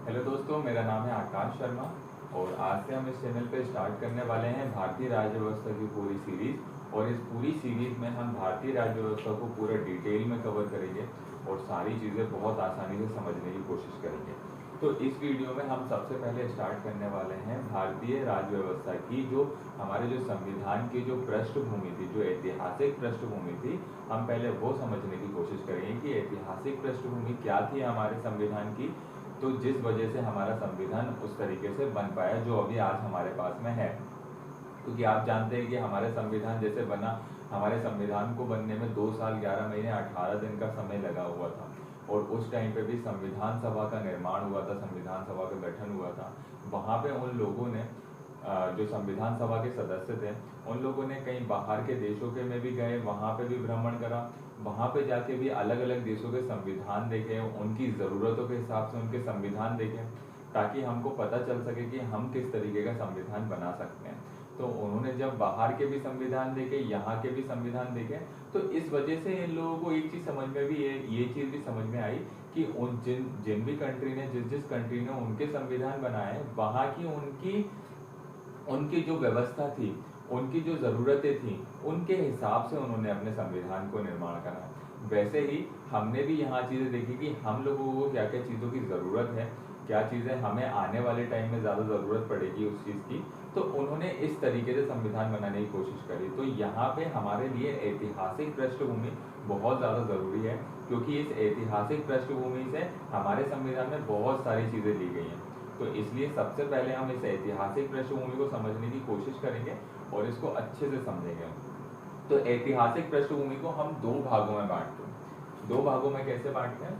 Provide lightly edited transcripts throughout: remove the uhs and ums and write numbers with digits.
Hello दोस्तों, मेरा नाम है आकाश शर्मा और आज से हम इस चैनल पे स्टार्ट करने वाले हैं भारतीय राज्य व्यवस्था की पूरी सीरीज। और इस पूरी सीरीज में हम भारतीय राज्य व्यवस्था को पूरा डिटेल में कवर करेंगे और सारी चीज़ें बहुत आसानी से समझने की कोशिश करेंगे। तो इस वीडियो में हम सबसे पहले स्टार्ट करने वाले हैं भारतीय राज्य व्यवस्था की, जो हमारे जो संविधान की जो पृष्ठभूमि थी, जो ऐतिहासिक पृष्ठभूमि थी, हम पहले वो समझने की कोशिश करेंगे कि ऐतिहासिक पृष्ठभूमि क्या थी हमारे संविधान की, तो जिस वजह से हमारा संविधान उस तरीके से बन पाया जो अभी आज हमारे पास में है। क्योंकि आप जानते हैं कि हमारे संविधान जैसे बना, हमारे संविधान को बनने में 2 साल 11 महीने 18 दिन का समय लगा हुआ था। और उस टाइम पे भी संविधान सभा का निर्माण हुआ था, संविधान सभा का गठन हुआ था। वहाँ पे उन लोगों ने जो संविधान सभा के सदस्य थे, उन लोगों ने कई बाहर के देशों के में भी गए, वहाँ पे भी भ्रमण करा, वहाँ पे जाके भी अलग अलग देशों के संविधान देखे, उनकी ज़रूरतों के हिसाब से उनके संविधान देखे, ताकि हमको पता चल सके कि हम किस तरीके का संविधान बना सकते हैं। तो उन्होंने जब बाहर के भी संविधान देखे, यहाँ के भी संविधान देखे, तो इस वजह से इन लोगों को एक चीज़ समझ में भी ये चीज़ भी समझ में आई कि उन जिन जिन भी कंट्री ने जिस कंट्री ने उनके संविधान बनाए, वहाँ की उनकी जो व्यवस्था थी, उनकी जो ज़रूरतें थी, उनके हिसाब से उन्होंने अपने संविधान को निर्माण करा। वैसे ही हमने भी यहाँ चीज़ें देखी कि हम लोगों को क्या क्या चीज़ों की ज़रूरत है, क्या चीज़ें हमें आने वाले टाइम में ज़्यादा ज़रूरत पड़ेगी उस चीज़ की, तो उन्होंने इस तरीके से संविधान बनाने की कोशिश करी। तो यहाँ पे हमारे लिए ऐतिहासिक पृष्ठभूमि बहुत ज़्यादा ज़रूरी है, क्योंकि इस ऐतिहासिक पृष्ठभूमि से हमारे संविधान में बहुत सारी चीज़ें ली गई हैं। तो इसलिए सबसे पहले हम इस ऐतिहासिक पृष्ठभूमि को समझने की कोशिश करेंगे और इसको अच्छे से समझेंगे। तो ऐतिहासिक पृष्ठभूमि को हम 2 भागों में बांटते हैं। 2 भागों में कैसे बांटते हैं?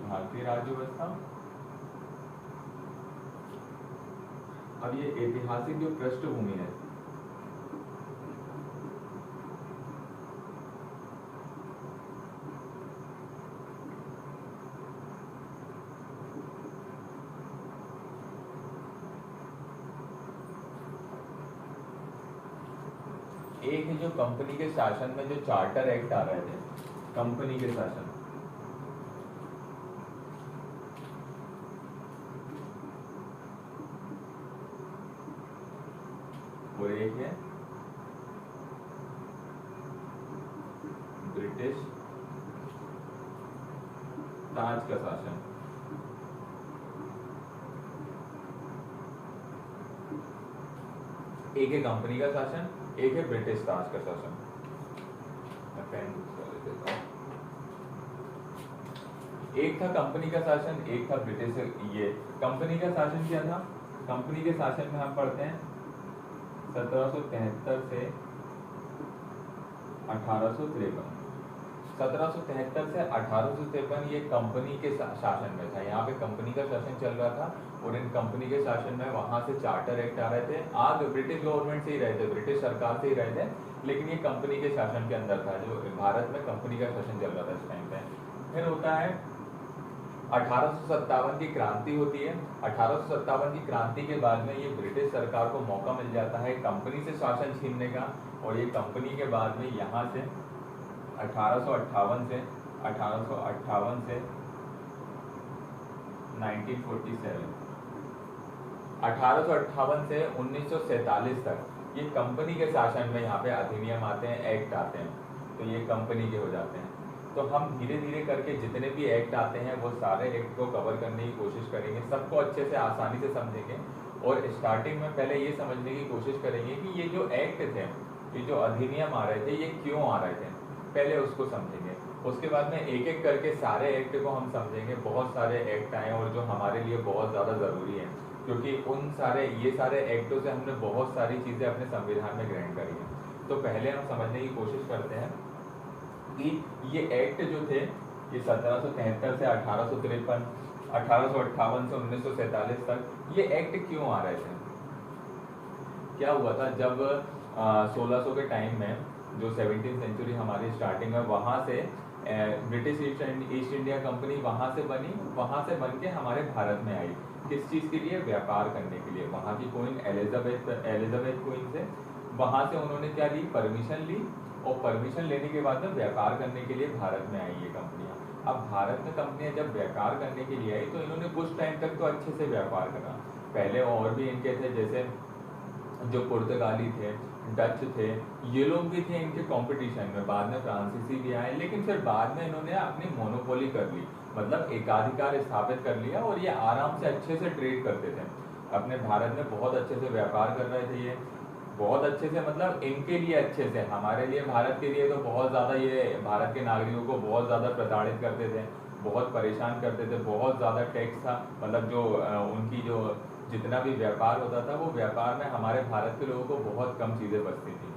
भारतीय राज्य व्यवस्था, अब ये ऐतिहासिक जो पृष्ठभूमि है, एक है जो कंपनी के शासन में जो चार्टर एक्ट आ रहे थे, कंपनी के शासन, और एक है ब्रिटिश ताज का शासन। एक है कंपनी का शासन, एक है ब्रिटिश ताज का शासन। एक था कंपनी का शासन, एक था ब्रिटिश। ये कंपनी का शासन क्या था? कंपनी के शासन में हम पढ़ते हैं 1773 से 1853। 1773 से 1853 ये कंपनी के शासन में था। यहाँ पे कंपनी का शासन चल रहा था और इन कंपनी के शासन में वहाँ से चार्टर एक्ट आ रहे थे। आज ब्रिटिश गवर्नमेंट से ही रहे थे, ब्रिटिश सरकार से ही रहे थे, लेकिन ये कंपनी के शासन के अंदर था। जो भारत में कंपनी का शासन चल रहा था इस टाइम पे। फिर होता है 1857 की क्रांति होती है। 1857 की क्रांति के बाद में ये ब्रिटिश सरकार को मौका मिल जाता है कंपनी से शासन छीनने का, और ये कंपनी के बाद में यहाँ से 1858 से 1947, 1858 से 1947 तक ये कंपनी के शासन में यहाँ पे अधिनियम आते हैं, एक्ट आते हैं, तो ये कंपनी के हो जाते हैं। तो हम धीरे धीरे करके जितने भी एक्ट आते हैं वो सारे एक्ट को कवर करने की कोशिश करेंगे, सबको अच्छे से आसानी से समझेंगे। और स्टार्टिंग में पहले ये समझने की कोशिश करेंगे कि ये जो एक्ट थे, ये जो अधिनियम आ रहे थे, ये क्यों आ रहे थे, पहले उसको समझेंगे। उसके बाद में एक एक करके सारे एक्ट को हम समझेंगे। बहुत सारे एक्ट आए और जो हमारे लिए बहुत ज़्यादा ज़रूरी है, क्योंकि ये सारे एक्टों से हमने बहुत सारी चीज़ें अपने संविधान में ग्रहण करी हैं। तो पहले हम समझने की कोशिश करते हैं कि ये एक्ट जो थे, ये 1773 से 1853, 1858 से 1947 तक, ये एक्ट क्यों आ रहे थे? क्या हुआ था जब 1600 के टाइम में, जो 17वीं सेंचुरी हमारी स्टार्टिंग में, वहाँ से ब्रिटिश ईस्ट इंडिया कंपनी वहाँ से बनी, वहाँ से बन के हमारे भारत में आई। किस चीज़ के लिए? व्यापार करने के लिए। वहाँ की क्वीन एलिजाबेथ क्वीन से, वहाँ से उन्होंने क्या ली? परमिशन ली, और परमिशन लेने के बाद में व्यापार करने के लिए भारत में आई ये कंपनियाँ। अब भारत में कंपनियाँ जब व्यापार करने के लिए आई तो इन्होंने कुछ टाइम तक तो अच्छे से व्यापार करा। पहले और भी इनके थे, जैसे जो पुर्तगाली थे, डच थे, ये लोग भी थे इनके कंपटीशन में। बाद में फ्रांसीसी भी आए, लेकिन फिर बाद में इन्होंने अपनी मोनोपोली कर ली, मतलब एकाधिकार स्थापित कर लिया, और ये आराम से अच्छे से ट्रेड करते थे अपने भारत में। बहुत अच्छे से व्यापार कर रहे थे ये, बहुत अच्छे से, मतलब इनके लिए अच्छे से। हमारे लिए, भारत के लिए तो बहुत ज़्यादा ये भारत के नागरिकों को बहुत ज़्यादा प्रताड़ित करते थे, बहुत परेशान करते थे, बहुत ज़्यादा टैक्स था। मतलब जो उनकी जो जितना भी व्यापार होता था, वो व्यापार में हमारे भारत के लोगों को बहुत कम चीज़ें बचती थी।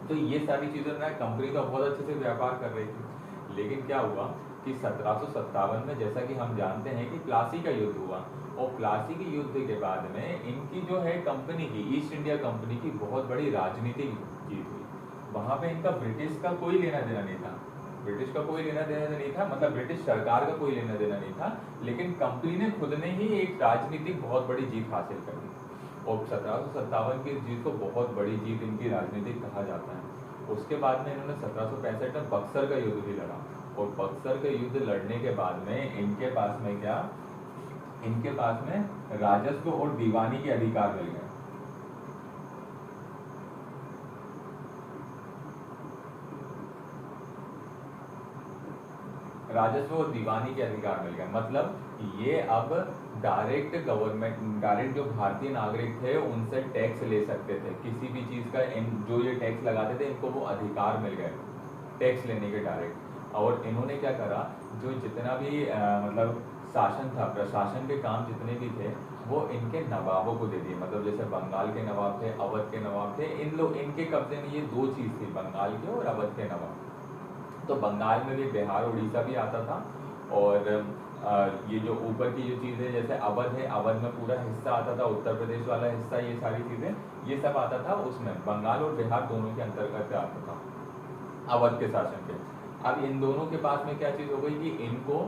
तो ये सारी चीज़ें ना कंपनी तो बहुत अच्छे से व्यापार कर रही थी। लेकिन क्या हुआ कि 1757 में, जैसा कि हम जानते हैं कि प्लासी का युद्ध हुआ, और प्लासी के युद्ध के बाद में इनकी जो है कंपनी की, ईस्ट इंडिया कंपनी की बहुत बड़ी राजनीतिक जीत हुई। वहाँ पे इनका ब्रिटिश का कोई लेना देना नहीं था, ब्रिटिश का कोई लेना देना नहीं था, मतलब ब्रिटिश सरकार का कोई लेना देना नहीं था, लेकिन कंपनी ने खुद ने ही एक राजनीतिक बहुत बड़ी जीत हासिल कर ली। और 1757 की जीत को बहुत बड़ी जीत इनकी राजनीतिक कहा जाता है। उसके बाद में इन्होंने 1765 में बक्सर का युद्ध भी लड़ा, और बक्सर का युद्ध लड़ने के बाद में इनके पास में क्या, इनके पास में राजस्व और दीवानी के अधिकार मिल गए। राजस्व और दीवानी के अधिकार मिल गए, मतलब ये अब डायरेक्ट गवर्नमेंट, डायरेक्ट जो भारतीय नागरिक थे उनसे टैक्स ले सकते थे किसी भी चीज़ का। जो ये टैक्स लगाते थे इनको वो अधिकार मिल गए टैक्स लेने के डायरेक्ट। और इन्होंने क्या करा, जो जितना भी मतलब शासन था, प्रशासन के काम जितने भी थे, वो इनके नवाबों को दे दिए। मतलब जैसे बंगाल के नवाब थे, अवध के नवाब थे, इनके कब्जे में ये दो चीज़ थी, बंगाल के और अवध के नवाब। तो बंगाल में भी बिहार उड़ीसा भी आता था, और ये जो ऊपर की जो चीज़ें, जैसे अवध है, अवध में पूरा हिस्सा आता था, उत्तर प्रदेश वाला हिस्सा, ये सारी चीज़ें, ये सब आता था उसमें। बंगाल और बिहार दोनों के अंतर्गत आता था अवध के शासन के। अब इन दोनों के पास में क्या चीज़ हो गई कि इनको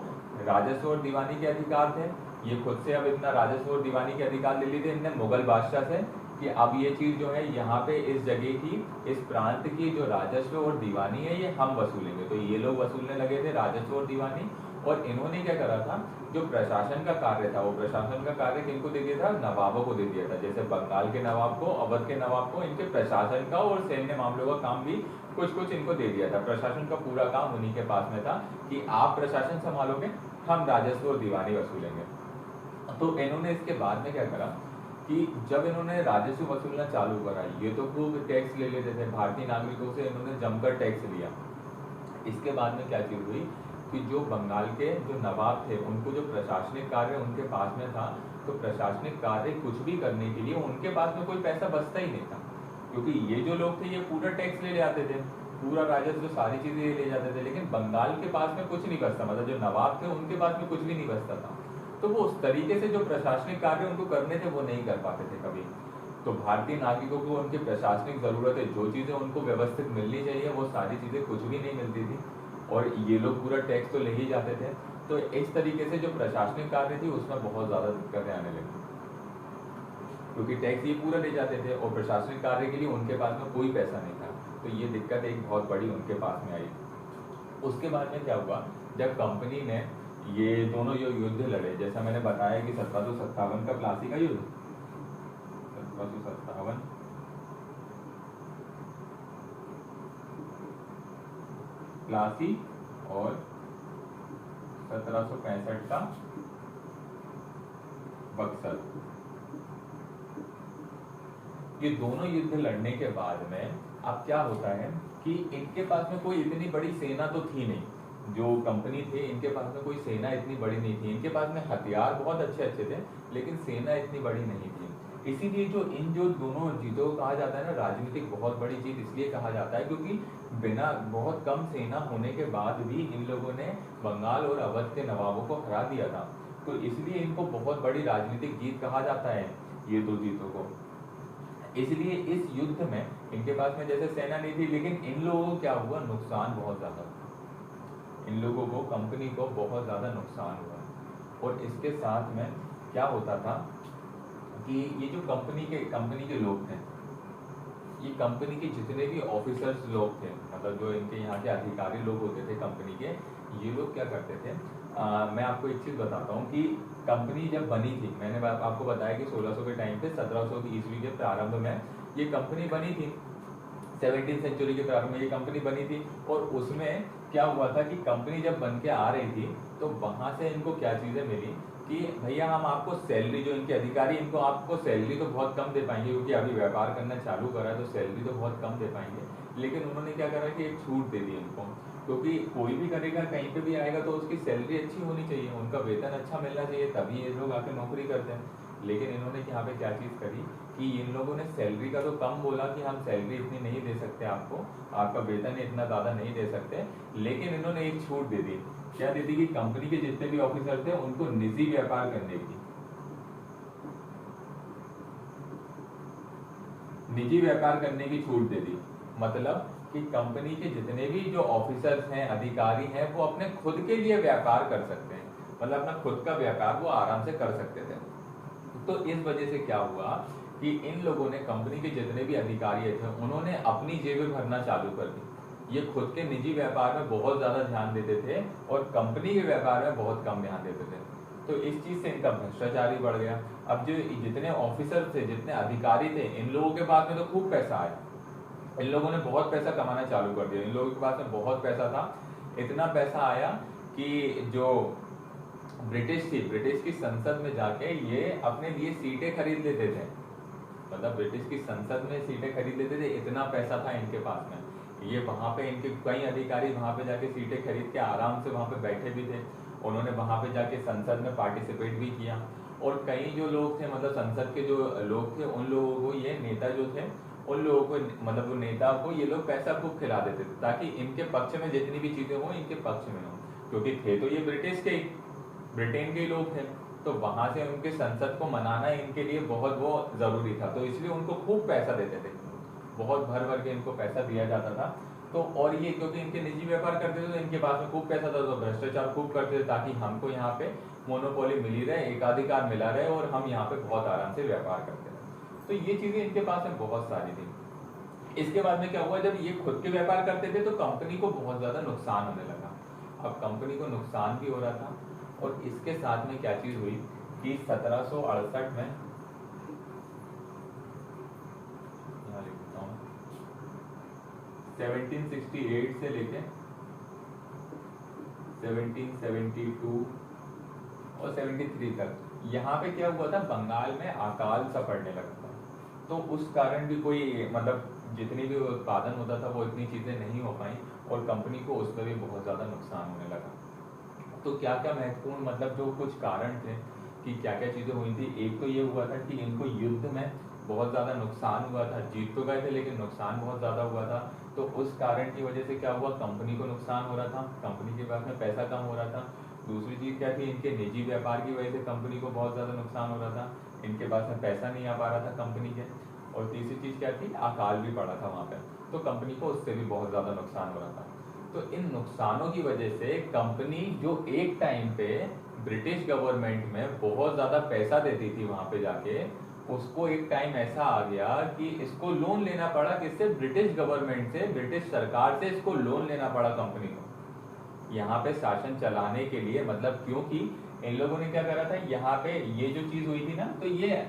राजस्व और दीवानी के अधिकार थे, ये खुद से अब इतना राजस्व और दीवानी के अधिकार ले लिए थे इनने मुगल बादशाह से, कि अब ये चीज़ जो है यहाँ पे इस जगह की, इस प्रांत की जो राजस्व और दीवानी है ये हम वसूलेंगे। तो ये लोग वसूलने लगे थे राजस्व और दीवानी। और इन्होंने क्या करा था, जो प्रशासन का कार्य था, वो प्रशासन का कार्य किनको दे दिया था? नवाबों को दे दिया था। जैसे बंगाल के नवाब को, अवध के नवाब को इनके प्रशासन का और सैन्य मामलों का काम भी कुछ कुछ इनको दे दिया था। प्रशासन का पूरा काम उन्हीं के पास में था कि आप प्रशासन संभालोगे, हम राजस्व और दीवानी वसूलेंगे। तो इन्होंने इसके बाद में क्या करा कि जब इन्होंने राजस्व वसूलना चालू करा, ये तो खूब टैक्स ले लेते थे भारतीय नागरिकों से, इन्होंने जमकर टैक्स लिया। इसके बाद में क्या चीज़ हुई कि जो बंगाल के जो नवाब थे, उनको जो प्रशासनिक कार्य उनके पास में था, तो प्रशासनिक कार्य कुछ भी करने के लिए उनके पास में कोई पैसा बचता ही नहीं था, क्योंकि ये जो लोग थे ये पूरा टैक्स ले आते थे, पूरा राजस्व, सारी चीज़ें ले जाते थे, लेकिन बंगाल के पास में कुछ नहीं बचता। मतलब जो नवाब थे उनके पास में कुछ भी नहीं बचता था। तो वो उस तरीके से जो प्रशासनिक कार्य उनको करने थे वो नहीं कर पाते थे कभी। तो भारतीय नागरिकों को उनकी प्रशासनिक ज़रूरत है, जो चीज़ें उनको व्यवस्थित मिलनी चाहिए, वो सारी चीज़ें कुछ भी नहीं मिलती थी, और ये लोग पूरा टैक्स तो ले ही जाते थे। तो इस तरीके से जो प्रशासनिक कार्य थी उसमें बहुत ज़्यादा दिक्कतें आने लगी, क्योंकि टैक्स ये पूरा ले जाते थे और प्रशासनिक कार्य के लिए उनके पास में कोई पैसा नहीं था। तो ये दिक्कत एक बहुत बड़ी उनके पास में आई। उसके बाद में क्या हुआ, जब कंपनी ने ये दोनों जो युद्ध लड़े, जैसा मैंने बताया कि 1757 का प्लासी का युद्ध, 1757 प्लासी, और 1765 का बक्सर, ये दोनों युद्ध लड़ने के बाद में अब क्या होता है कि इनके पास में कोई इतनी बड़ी सेना तो थी नहीं, जो कंपनी थे इनके पास में कोई सेना इतनी बड़ी नहीं थी। इनके पास में हथियार बहुत अच्छे अच्छे थे, लेकिन सेना इतनी बड़ी नहीं थी। इसीलिए जो दोनों जीतों को कहा जाता है ना राजनीतिक बहुत बड़ी जीत, इसलिए कहा जाता है क्योंकि बिना बहुत कम सेना होने के बाद भी इन लोगों ने बंगाल और अवध के नवाबों को हरा दिया था। तो इसलिए इनको बहुत बड़ी राजनीतिक जीत कहा जाता है ये दो जीतों को। इसलिए इस युद्ध में इनके पास में जैसे सेना नहीं थी, लेकिन इन लोगों को क्या हुआ, नुकसान बहुत ज्यादा। इन लोगों को, कंपनी को बहुत ज़्यादा नुकसान हुआ। और इसके साथ में क्या होता था कि ये जो कंपनी के लोग थे, ये कंपनी के जितने भी ऑफिसर्स लोग थे, मतलब जो इनके यहाँ के अधिकारी लोग होते थे कंपनी के, ये लोग क्या करते थे, मैं आपको एक चीज़ बताता हूँ कि कंपनी जब बनी थी, मैंने आपको बताया कि 1600 के टाइम पे, 1700 की ईस्वी के प्रारंभ में ये कंपनी बनी थी, 17वीं सेंचुरी के प्रारंभ में ये कंपनी बनी थी। और उसमें क्या हुआ था कि कंपनी जब बन के आ रही थी तो वहाँ से इनको क्या चीज़ें मिली कि भैया हम आपको सैलरी, जो इनके अधिकारी, इनको आपको सैलरी तो बहुत कम दे पाएंगे क्योंकि अभी व्यापार करना चालू करा है तो सैलरी तो बहुत कम दे पाएंगे, लेकिन उन्होंने क्या करा कि एक छूट दे दी इनको, क्योंकि कोई भी करेगा कहीं पे भी आएगा तो उसकी सैलरी अच्छी होनी चाहिए, उनका वेतन अच्छा मिलना चाहिए, तभी ये लोग आके नौकरी करते हैं। लेकिन इन्होंने यहाँ पे क्या चीज़ करी कि इन लोगों ने सैलरी का तो कम बोला कि हम सैलरी इतनी नहीं दे सकते आपको, आपका वेतन इतना ज़्यादा नहीं दे सकते, लेकिन इन्होंने एक छूट दे दी। क्या दे दी कि कंपनी के जितने भी ऑफिसर थे उनको निजी व्यापार करने की, निजी व्यापार करने की छूट दे दी। मतलब कि कंपनी के जितने भी जो ऑफिसर्स हैं, अधिकारी हैं, वो अपने खुद के लिए व्यापार कर सकते हैं, मतलब अपना खुद का व्यापार वो आराम से कर सकते थे। तो इस वजह से क्या हुआ कि इन लोगों ने, कंपनी के जितने भी अधिकारी थे, उन्होंने अपनी जेबें भरना चालू कर दी। ये खुद के निजी व्यापार में बहुत ज्यादा ध्यान देते थे और कंपनी के व्यापार में बहुत कम ध्यान देते थे। तो इस चीज से इनका भ्रष्टाचार ही बढ़ गया। अब जो जितने ऑफिसर थे, जितने अधिकारी थे, इन लोगों के पास में तो खूब पैसा आया, इन लोगों ने बहुत पैसा कमाना चालू कर दिया, इन लोगों के पास में बहुत पैसा था। इतना पैसा आया कि जो ब्रिटिश थी, ब्रिटिश की संसद में जाके ये अपने लिए सीटें खरीद लेते थे, मतलब ब्रिटिश की संसद में सीटें खरीद लेते थे, इतना पैसा था इनके पास में। ये वहां पे, इनके कई अधिकारी वहां पे जाके सीटें खरीद के आराम से वहां पे बैठे भी थे, उन्होंने वहां पे जाके संसद में पार्टिसिपेट भी किया। और कई जो लोग थे, मतलब संसद के जो लोग थे, उन लोगों को ये नेता जो थे, उन लोगों को, मतलब वो नेता को ये लोग पैसा खूब खिला देते थे ताकि इनके पक्ष में जितनी भी चीजें हो, इनके पक्ष में हो, क्योंकि थे तो ये ब्रिटिश के ही, ब्रिटेन के ही लोग थे, तो वहां से उनके संसद को मनाना इनके लिए बहुत वो जरूरी था, तो इसलिए उनको खूब पैसा देते थे, बहुत भर भर के इनको पैसा दिया जाता था। तो और ये क्योंकि इनके निजी व्यापार करते थे तो इनके पास में खूब पैसा था, तो भ्रष्टाचार खूब करते थे ताकि हमको यहाँ पे मोनोपोली मिली रहे, एकाधिकार मिला रहे और हम यहाँ पे बहुत आराम से व्यापार करते रहे। तो ये चीजें इनके पास में बहुत सारी थी। इसके बाद में क्या हुआ, जब ये खुद के व्यापार करते थे तो कंपनी को बहुत ज्यादा नुकसान होने लगा। अब कंपनी को नुकसान भी हो रहा था और इसके साथ में क्या चीज हुई कि 1768 में, यहाँ लिखता हूँ, 1768 से लेके 1772 और 73 तक यहाँ पे क्या हुआ था, बंगाल में अकाल सा पड़ने लगा था। तो उस कारण भी कोई, मतलब जितनी भी उत्पादन होता था वो इतनी चीजें नहीं हो पाई और कंपनी को उस पर भी बहुत ज्यादा नुकसान होने लगा। तो क्या क्या महत्वपूर्ण, मतलब जो कुछ कारण थे कि क्या क्या चीजें हुई थी, एक तो ये हुआ था कि इनको युद्ध में बहुत ज्यादा नुकसान हुआ था, जीत तो गए थे लेकिन नुकसान बहुत ज्यादा हुआ था। तो उस कारण की वजह से क्या हुआ, कंपनी को नुकसान हो रहा था, कंपनी के पास में पैसा कम हो रहा था। दूसरी चीज क्या थी, इनके निजी व्यापार की वजह से कंपनी को बहुत ज्यादा नुकसान हो रहा था, इनके पास में पैसा नहीं आ पा रहा था कंपनी के। और तीसरी चीज क्या थी, अकाल भी पड़ा था वहां पे, तो कंपनी को उससे भी बहुत ज्यादा नुकसान हो रहा था। तो इन नुकसानों की वजह से कंपनी, जो एक टाइम पे ब्रिटिश गवर्नमेंट में बहुत ज्यादा पैसा देती थी वहां पे जाके, उसको एक टाइम ऐसा आ गया कि इसको लोन लेना पड़ा, किससे, ब्रिटिश गवर्नमेंट से, ब्रिटिश सरकार से इसको लोन लेना पड़ा कंपनी को यहाँ पे शासन चलाने के लिए। मतलब क्योंकि इन लोगों ने क्या करा था, यहाँ पे ये जो चीज हुई थी ना, तो ये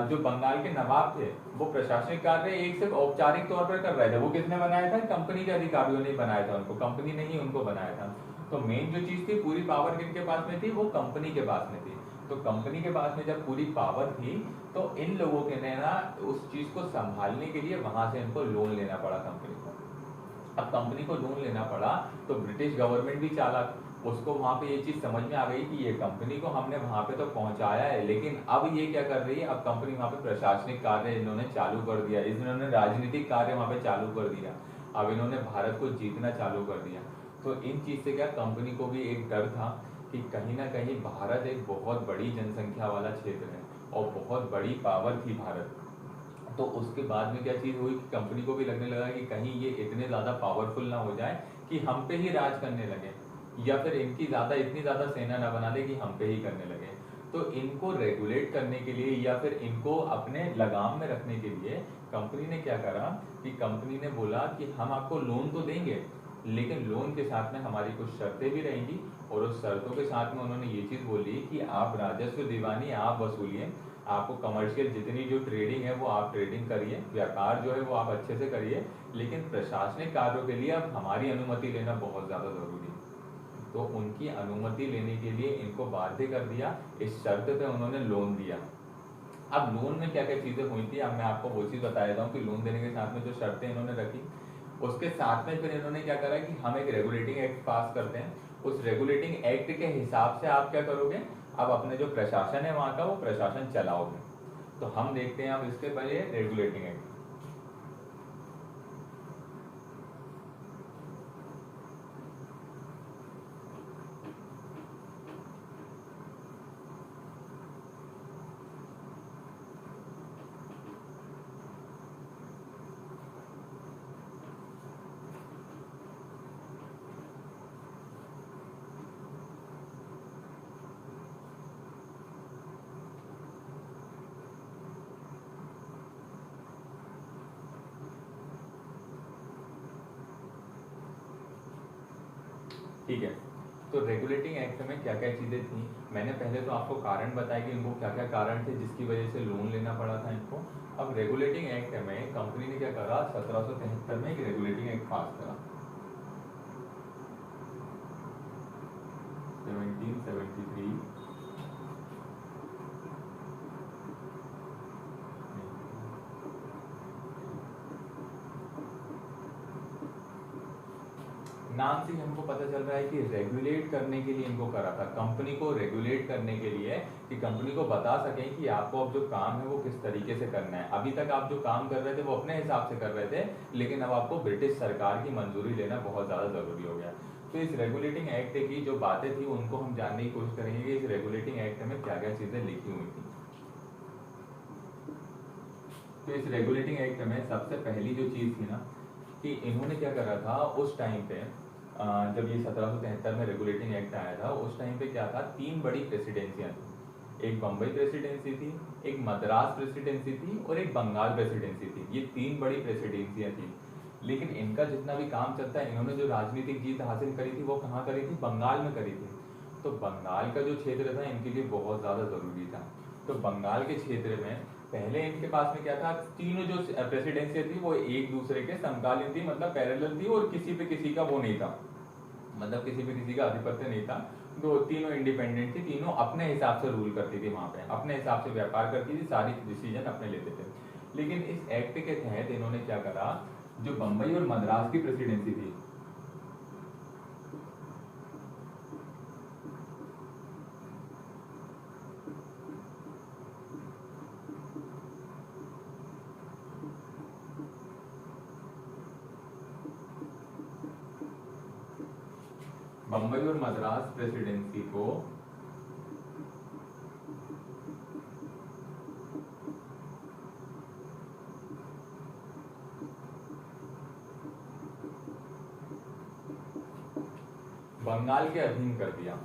जो बंगाल के नवाब थे वो प्रशासनिक कार्य एक सिर्फ औपचारिक तौर पर कर रहे थे। वो किसने बनाया था, कंपनी के अधिकारियों ने बनाया था उनको, कंपनी ने ही उनको बनाया था। तो मेन जो चीज थी, पूरी पावर किनके पास में थी, वो कंपनी के पास में थी। तो कंपनी के पास में जब पूरी पावर थी तो इन लोगों के ने ना उस चीज को संभालने के लिए वहां से इनको लोन लेना पड़ा कंपनी को। अब कंपनी को लोन लेना पड़ा तो ब्रिटिश गवर्नमेंट भी चालाक, उसको वहां पे ये चीज समझ में आ गई कि ये कंपनी को हमने वहां पे तो पहुंचाया है, लेकिन अब ये क्या कर रही है, अब कंपनी वहां पे प्रशासनिक कार्य इन्होंने चालू कर दिया, इन्होंने राजनीतिक कार्य वहां पे चालू कर दिया, अब इन्होंने भारत को जीतना चालू कर दिया। तो इन चीज से क्या, कंपनी को भी एक डर था कि कहीं ना कहीं भारत एक बहुत बड़ी जनसंख्या वाला क्षेत्र है और बहुत बड़ी पावर थी भारत। तो उसके बाद में क्या चीज हुई कि कंपनी को भी लगने लगा कि कहीं ये इतने ज्यादा पावरफुल ना हो जाए कि हम पे ही राज करने लगे। या फिर इनकी ज्यादा इतनी ज्यादा सेना ना बना दे कि हम पे ही करने लगे। तो इनको रेगुलेट करने के लिए या फिर इनको अपने लगाम में रखने के लिए कंपनी ने क्या करा कि कंपनी ने बोला कि हम आपको लोन तो देंगे, लेकिन लोन के साथ में हमारी कुछ शर्तें भी रहेंगी, और उस शर्तों के साथ में उन्होंने ये चीज बोली कि आप राजस्व दीवानी आप वसूलिए, आपको कमर्शियल जितनी जो ट्रेडिंग है वो आप ट्रेडिंग करिए, व्यापार जो है वो आप अच्छे से करिए, लेकिन प्रशासनिक कार्यों के लिए अब हमारी अनुमति लेना बहुत ज्यादा जरूरी है। तो उनकी अनुमति लेने के लिए इनको बाध्य कर दिया, इस शर्त पे उन्होंने लोन दिया। अब लोन में क्या क्या चीजें हुई थी, अब मैं आपको वो चीज बता देता हूँ कि लोन देने के साथ में जो शर्तें इन्होंने रखी, उसके साथ में फिर इन्होंने क्या करा कि हम एक रेगुलेटिंग एक्ट पास करते हैं, उस रेगुलेटिंग एक्ट के हिसाब से आप क्या करोगे, अब अपने जो प्रशासन है वहां का वो प्रशासन चलाओगे। तो हम देखते हैं अब इसके पहले रेगुलेटिंग एक्ट। ठीक है, तो रेगुलेटिंग एक्ट में क्या क्या चीजें थी, मैंने पहले तो आपको कारण बताया कि इनको क्या क्या कारण थे जिसकी वजह से लोन लेना पड़ा था इनको। अब रेगुलेटिंग एक्ट में कंपनी ने क्या करा, 1773 में एक रेगुलेटिंग एक्ट पास करा, 1773। नाम से ही हमको पता चल रहा है कि रेगुलेट करने के लिए इनको करा था, कंपनी को रेगुलेट करने के लिए, कि कंपनी को बता सकें कि आपको अब जो काम है वो किस तरीके से करना है। अभी तक आप जो काम कर रहे थे वो अपने हिसाब से कर रहे थे, लेकिन अब आपको ब्रिटिश सरकार की मंजूरी लेना बहुत ज्यादा जरूरी हो गया। तो इस रेगुलेटिंग एक्ट की जो बातें थी उनको हम जानने की कोशिश करेंगे कि इस रेगुलेटिंग एक्ट में क्या क्या चीजें लिखी हुई थी। तो इस रेगुलेटिंग एक्ट में सबसे पहली जो चीज थी ना, कि इन्होंने क्या करा था उस टाइम पे, जब ये 1773 में रेगुलेटिंग एक्ट आया था, उस टाइम पे क्या था, तीन बड़ी प्रेसिडेंसियां थी, एक बम्बई प्रेसिडेंसी थी, एक मद्रास प्रेसिडेंसी थी, और एक बंगाल प्रेसिडेंसी थी। ये तीन बड़ी प्रेसिडेंसियां थी, लेकिन इनका जितना भी काम चलता है, इन्होंने जो राजनीतिक जीत हासिल करी थी वो कहाँ करी थी, बंगाल में करी थी। तो बंगाल का जो क्षेत्र था इनके लिए बहुत ज्यादा जरूरी था। तो बंगाल के क्षेत्र में पहले इनके पास में क्या था, तीनों जो प्रेसिडेंसी थी वो एक दूसरे के समकालीन थी, मतलब पैरेलल थी, और किसी पे किसी का वो नहीं था, मतलब किसी पे किसी का आधिपत्य नहीं था। दो तीनों इंडिपेंडेंट थी, तीनों अपने हिसाब से रूल करती थी, वहां पे अपने हिसाब से व्यापार करती थी, सारी डिसीजन अपने लेते थे। लेकिन इस एक्ट के तहत इन्होंने क्या करा, जो बंबई और मद्रास की प्रेसिडेंसी थी, बंबई और मद्रास प्रेसिडेंसी को बंगाल के अधीन कर दिया।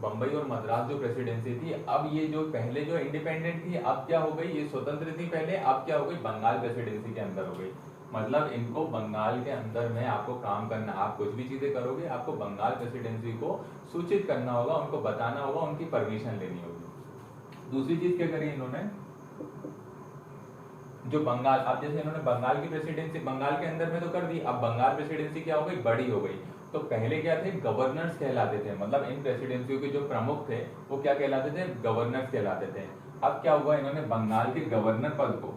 बंबई और मद्रास जो प्रेसिडेंसी थी, अब ये जो पहले जो इंडिपेंडेंट थी, अब क्या हो गई, ये स्वतंत्र थी पहले, अब क्या हो गई, बंगाल प्रेसिडेंसी के अंदर हो गई। मतलब इनको बंगाल के अंदर में आपको काम करना, आप कुछ भी चीजें करोगे आपको बंगाल प्रेसिडेंसी को सूचित करना होगा, उनको बताना होगा, उनकी परमिशन लेनी होगी। दूसरी चीज क्या करी इन्होंने, जो बंगाल, अब जैसे इन्होंने बंगाल की प्रेसिडेंसी बंगाल के अंदर में तो कर दी, अब बंगाल प्रेसिडेंसी क्या हो गई, बड़ी हो गई। तो पहले क्या थे, गवर्नर्स कहलाते थे, मतलब इन प्रेसिडेंसियों के जो प्रमुख थे वो क्या कहलाते थे, गवर्नर्स कहलाते थे। अब क्या हुआ, इन्होंने बंगाल के गवर्नर पद को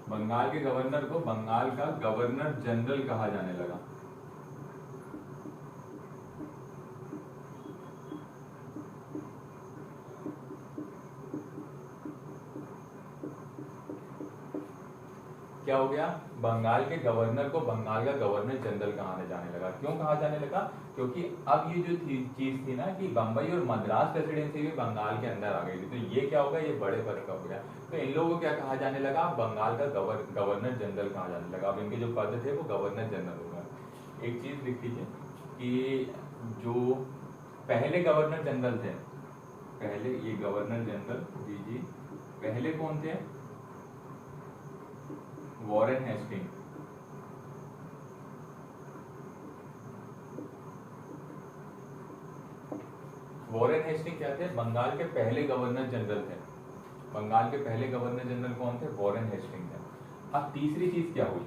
बंगाल के गवर्नर को बंगाल का गवर्नर जनरल कहा जाने लगा। क्या हो गया, बंगाल के गवर्नर को बंगाल का गवर्नर जनरल कहा जाने लगा। क्यों कहा जाने लगा, क्योंकि अब ये जो चीज थी ना कि बम्बई और मद्रास प्रेसिडेंसी भी बंगाल के अंदर आ गई थी, तो ये क्या होगा, ये बड़े पद का हो गया। तो इन लोगों को क्या कहा जाने लगा, बंगाल का गवर्नर जनरल कहा जाने लगा। अब इनके जो पद थे वो गवर्नर जनरल होगा। एक चीज लिख लीजिए कि जो पहले गवर्नर जनरल थे, पहले ये गवर्नर जनरल जी पहले कौन थे, वॉरेन हेस्टिंग। वॉरेन हेस्टिंग क्या थे, बंगाल के पहले गवर्नर जनरल थे। बंगाल के पहले गवर्नर जनरल कौन थे, वॉरेन हेस्टिंग थे। अब तीसरी चीज क्या हुई,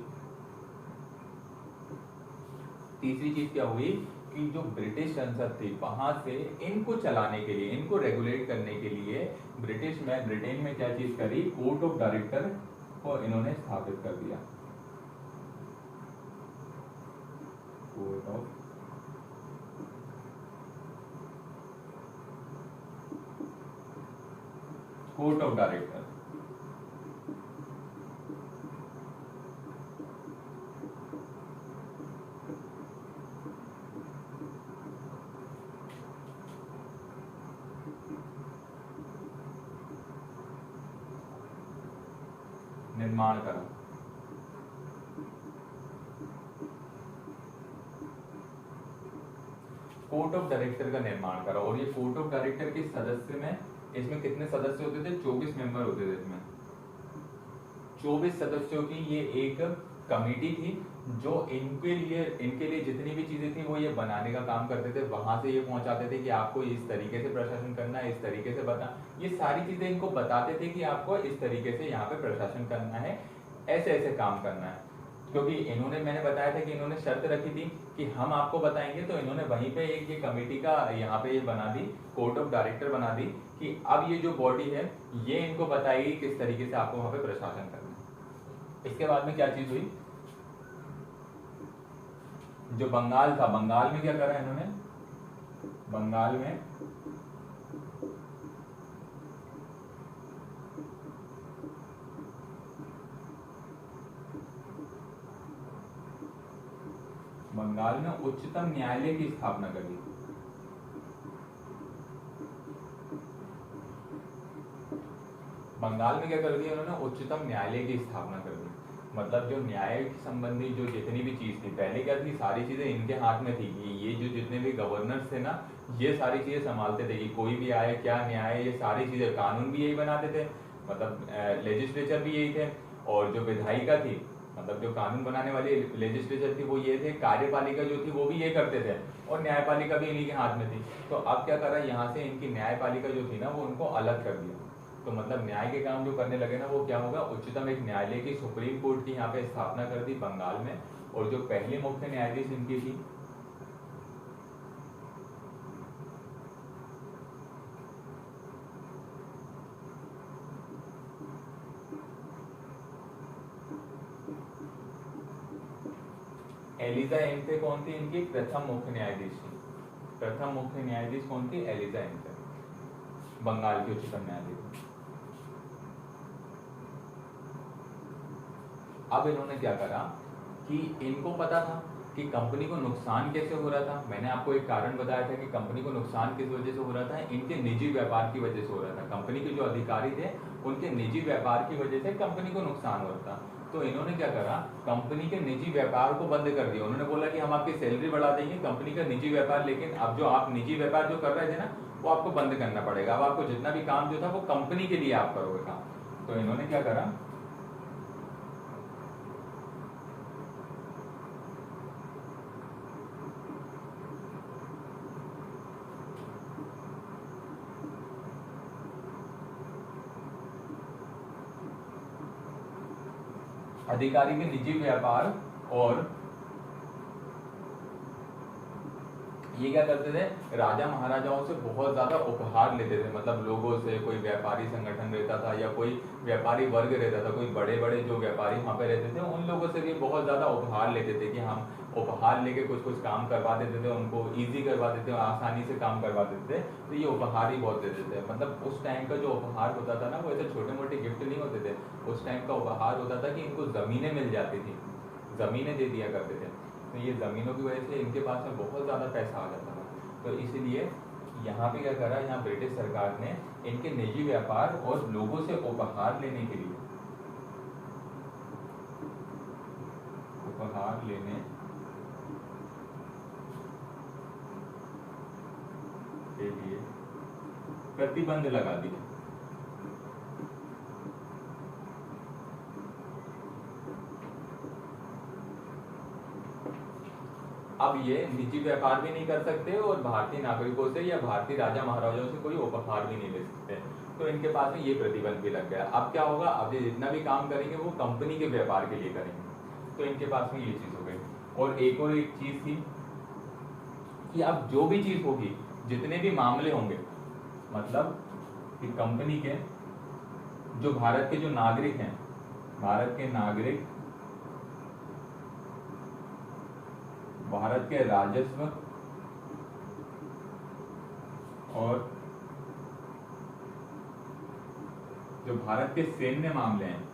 तीसरी चीज क्या हुई कि जो ब्रिटिश संसद थी वहां से इनको चलाने के लिए, इनको रेगुलेट करने के लिए ब्रिटेन में क्या चीज करी, कोर्ट ऑफ डायरेक्टर को इन्होंने स्थापित कर दिया। Court of director. निर्माण करा। कोर्ट ऑफ डायरेक्टर का निर्माण करा। और ये कोर्ट ऑफ डायरेक्टर के सदस्य में, इसमें कितने सदस्य होते थे, 24 मेंबर होते थे। इसमें 24 सदस्यों की ये एक कमेटी थी जो इनके लिए जितनी भी चीजें थी वो ये बनाने का काम करते थे। वहां से ये पहुंचाते थे कि आपको इस तरीके से प्रशासन करना है, इस तरीके से बता, ये सारी चीजें इनको बताते थे कि आपको इस तरीके से यहाँ पे प्रशासन करना है, ऐसे ऐसे काम करना है। क्योंकि इन्होंने, मैंने बताया था कि इन्होंने शर्त रखी थी कि हम आपको बताएंगे, तो इन्होंने वहीं पे एक ये कमेटी का यहाँ पे ये बना दी, कोर्ट ऑफ डायरेक्टर बना दी कि अब ये जो बॉडी है ये इनको बताएगी किस तरीके से आपको वहां पे प्रशासन करना है। इसके बाद में क्या चीज हुई, जो बंगाल था, बंगाल में क्या करा इन्होंने, बंगाल में उच्चतम न्यायालय की स्थापना करी। बंगाल में क्या कर दिया उन्होंने, उच्चतम न्यायालय की स्थापना कर दी। मतलब जो न्याय संबंधी जो जितनी भी चीज थी, पहले क्या थी, सारी चीजें इनके हाथ में थी। ये जो जितने भी गवर्नर्स थे ना, ये सारी चीजें संभालते थे कि कोई भी आए क्या न्याय, ये सारी चीजें, कानून भी यही बनाते थे, मतलब लेजिस्लेचर भी यही थे। और जो विधायिका थी, मतलब जो कानून बनाने वाली लेजिस्लेचर थी, वो ये थे। कार्यपालिका जो थी वो भी ये करते थे, और न्यायपालिका भी इन्हीं के हाथ में थी। तो अब क्या करा, यहाँ से इनकी न्यायपालिका जो थी ना, वो उनको अलग कर दिया। तो मतलब न्याय के काम जो करने लगे ना, वो क्या होगा, उच्चतम एक न्यायालय की, सुप्रीम कोर्ट की यहाँ पे स्थापना कर दी बंगाल में। और जो पहली मुख्य न्यायाधीश इनकी थी, एलिजा एंटे कौन थी, इनकी प्रथम मुख्य न्यायाधीश थी। प्रथम मुख्य न्यायाधीश कौन थी, एलिजा एंटे, बंगाल की उच्चतम न्यायाधीश। अब इन्होंने क्या करा कि इनको पता था कि कंपनी को नुकसान कैसे हो रहा था। मैंने आपको एक कारण बताया था कि कंपनी को नुकसान किस वजह से हो रहा था, इनके निजी व्यापार की वजह से हो रहा था। कंपनी के जो अधिकारी थे उनके निजी व्यापार की वजह से कंपनी को नुकसान हो रहा था। तो इन्होंने क्या करा, कंपनी के निजी व्यापार को बंद कर दिया। उन्होंने बोला कि हम आपकी सैलरी बढ़ा देंगे, कंपनी का निजी व्यापार, लेकिन अब जो आप निजी व्यापार जो कर रहे थे ना, वो आपको बंद करना पड़ेगा। अब आपको जितना भी काम जो था वो कंपनी के लिए आप करोगे काम। तो इन्होंने क्या करा, अधिकारी के निजी व्यापार और ये क्या करते थे, राजा महाराजाओं से बहुत ज़्यादा उपहार लेते थे, मतलब लोगों से, कोई व्यापारी संगठन रहता था या कोई व्यापारी वर्ग रहता था, कोई बड़े बड़े जो व्यापारी वहाँ पे रहते थे, उन लोगों से भी बहुत ज़्यादा उपहार लेते थे कि हम उपहार लेके कुछ कुछ काम करवा देते थे, उनको ईजी करवा देते थे, आसानी से काम करवा देते थे, तो ये उपहार ही बहुत देते थे। मतलब उस टाइम का जो उपहार होता था ना, वो ऐसे छोटे मोटे गिफ्ट नहीं होते थे, उस टाइम का उपहार होता था कि इनको ज़मीनें मिल जाती थी, ज़मीनें दे दिया करते थे। तो ये ज़मीनों की वजह से इनके पास में बहुत ज़्यादा पैसा आ जाता था। तो इसीलिए यहाँ पे क्या करा, यहाँ ब्रिटिश सरकार ने इनके निजी व्यापार और लोगों से उपहार लेने के लिए प्रतिबंध लगा दिया। अब ये निजी व्यापार भी नहीं कर सकते और भारतीय नागरिकों से या भारतीय राजा महाराजाओं से कोई उपहार भी नहीं ले सकते, तो इनके पास में ये प्रतिबंध भी लग गया। अब क्या होगा, अब ये जितना भी काम करेंगे वो कंपनी के व्यापार के लिए करेंगे, तो इनके पास में ये चीज हो गई। और एक चीज थी कि अब जो भी चीज होगी, जितने भी मामले होंगे, मतलब कि कंपनी के जो भारत के जो नागरिक हैं, भारत के नागरिक भारत के राजस्व और जो भारत के सैन्य मामले हैं,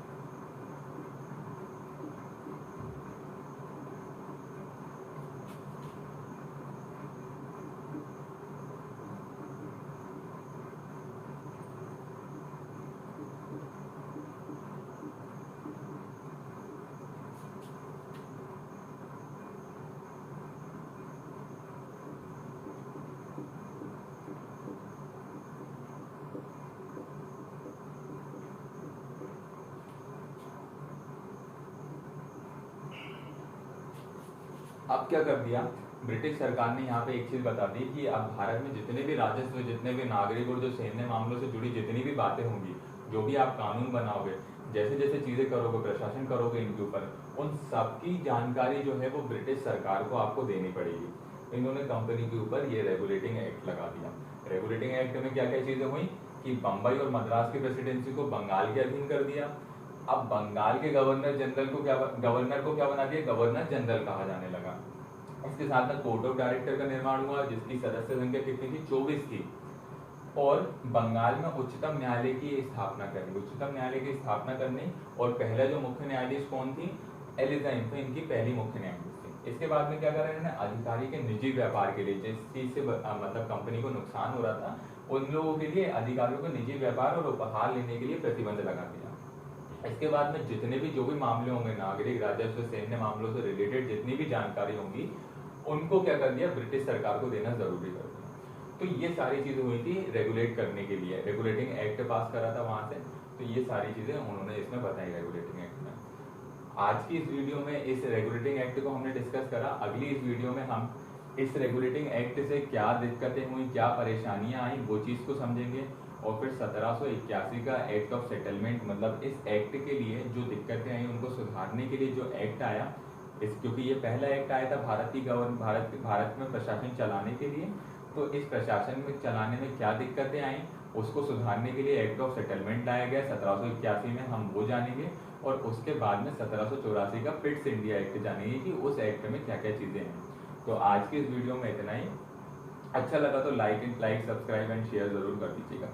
अब क्या कर दिया ब्रिटिश सरकार ने, यहाँ पे एक चीज बता दी कि अब भारत में जितने भी राजस्व, जितने भी नागरिक और जो सैन्य मामलों से जुड़ी जितनी भी बातें होंगी, जो भी आप कानून बनाओगे, जैसे जैसे चीजें करोगे, प्रशासन करोगे इनके ऊपर, उन सब की जानकारी जो है वो ब्रिटिश सरकार को आपको देनी पड़ेगी। इन्होंने कंपनी के ऊपर ये रेगुलेटिंग एक्ट लगा दिया। रेगुलेटिंग एक्ट में क्या क्या चीजें हुई कि बम्बई और मद्रास की प्रेसिडेंसी को बंगाल के अधीन कर दिया। अब बंगाल के गवर्नर को क्या बना दिया, गवर्नर जनरल कहा जाने लगा। इसके साथ में कोर्ट ऑफ डायरेक्टर का निर्माण हुआ, जिसकी सदस्य संख्या कितनी थी, 24 थी। और बंगाल में उच्चतम न्यायालय की स्थापना करनी, उच्चतम न्यायालय की स्थापना करनी। और पहला जो मुख्य न्यायाधीश कौन थी, एलिजाबेथ, इनकी पहली मुख्य न्यायाधीश थी। इसके बाद में क्या करा इन्होंने, अधिकारी के निजी व्यापार के लिए, जिस चीज से मतलब कंपनी को नुकसान हो रहा था, उन लोगों के लिए अधिकारियों को निजी व्यापार और उपहार लेने के लिए प्रतिबंध लगा दिया। इसके बाद में जितने भी जो भी मामले होंगे, नागरिक, राजस्व, सैन्य मामलों से रिलेटेड जितनी भी जानकारी होंगी, उनको क्या कर दिया, ब्रिटिश सरकार को देना जरूरी कर दिया। तो ये सारी चीजें हुई थी रेगुलेट करने के लिए, रेगुलेटिंग एक्ट पास करा था वहां से। तो ये सारी चीजें उन्होंने इसमें बताई रेगुलेटिंग एक्ट में। आज की इस वीडियो में इस रेगुलेटिंग एक्ट को हमने डिस्कस करा। अगली इस वीडियो में हम इस रेगुलेटिंग एक्ट से क्या दिक्कतें हुई, क्या परेशानियां आई, वो चीज को समझेंगे। और फिर 1781 का एक्ट ऑफ सेटलमेंट, मतलब इस एक्ट के लिए जो दिक्कतें आई उनको सुधारने के लिए जो एक्ट आया, क्योंकि ये पहला एक्ट आया था भारत में प्रशासन चलाने के लिए, तो इस प्रशासन में चलाने में क्या दिक्कतें आई उसको सुधारने के लिए एक्ट ऑफ सेटलमेंट लाया गया 1781 में, हम वो जानेंगे। और उसके बाद में 1784 का पिट्स इंडिया एक्ट जानेंगे कि उस एक्ट में क्या क्या चीजें हैं। तो आज की इस वीडियो में इतना ही। अच्छा लगा तो लाइक सब्सक्राइब एंड शेयर जरूर कर दीजिएगा।